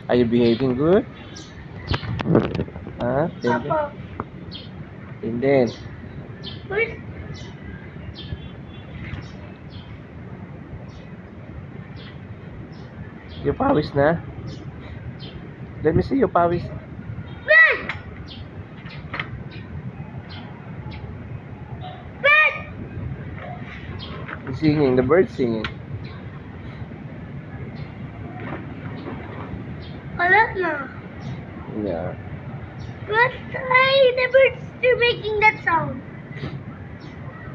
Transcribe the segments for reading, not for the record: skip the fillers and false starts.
Are you behaving good? Huh? Tintin? Papa, Tintin. where's Yung pawis na? Let me see your pawis. Ben? Ben? He's singing, the bird's singing. Wala na. Yeah. But the bird's still making that sound.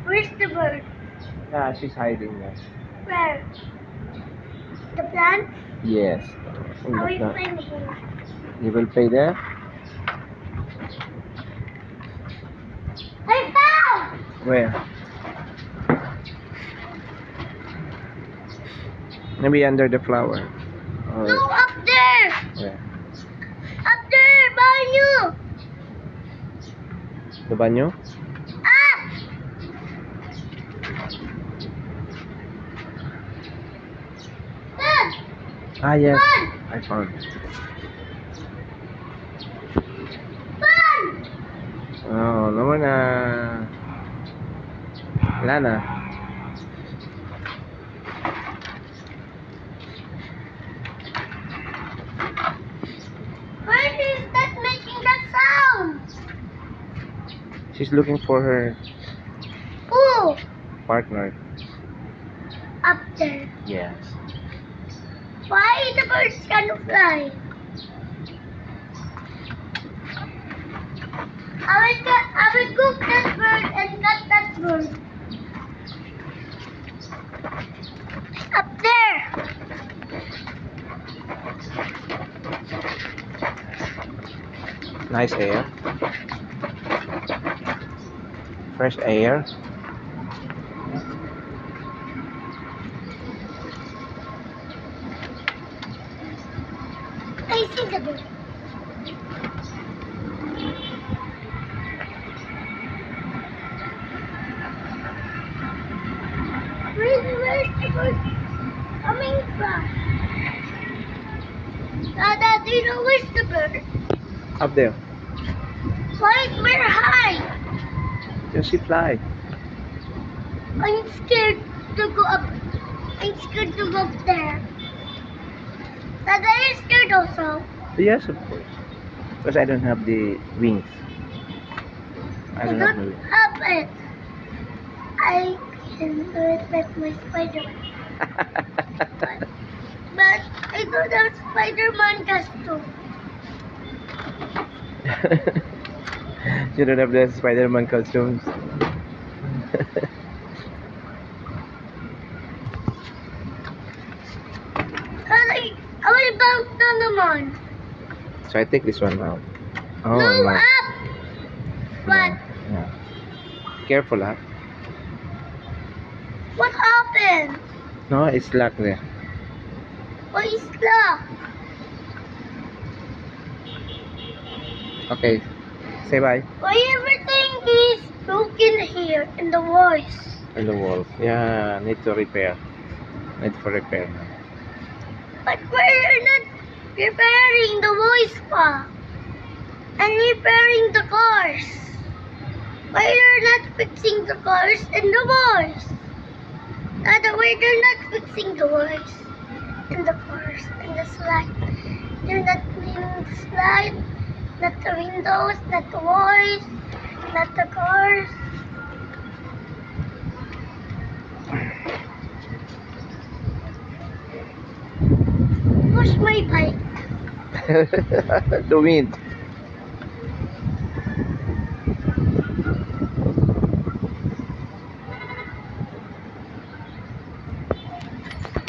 Where's the bird? Yeah, she's hiding there. Where? The plant? Yes. I will find him. You will play there? I found! Where? Maybe under the flower. Or No, up there! where? Up there, behind you! The banyo? Up! Dad! Ah, yes. Run! I found. Run! Oh, naman na. Wala na. Where is that making that sound? She's looking for her Who? partner. Up there. Yes. Why the birds can fly? I will cook that bird and cut that bird. Up there. Nice air. Fresh air. I see the bird. Where's the bird coming from? Dada, do you know where's the bird? Up there. Why is very high? Just she fly. I'm scared to go up. I'm scared to go up there. Dada, you're scared also. Yes, of course. Because I don't have the wings. I don't have the wings. have it. I can do it with my Spider-Man. But I don't have Spider-Man costume. You don't have the Spider-Man costumes. I will bounce down the man. So I take this one out. Oh, no, no. up. What? Yeah. Careful, huh? What happened? No, it's locked there. What is that? Okay. Say bye. Why everything is broken here in the walls? In the wall. Yeah, need to repair. Need for repair. But we're not repairing the voice pa. And repairing the cars. Why you're not fixing the cars and the walls? Other way you're not fixing the walls and the cars and the slide. You're not cleaning the slide, not the windows, not the walls, not the cars. Push my bike. The wind.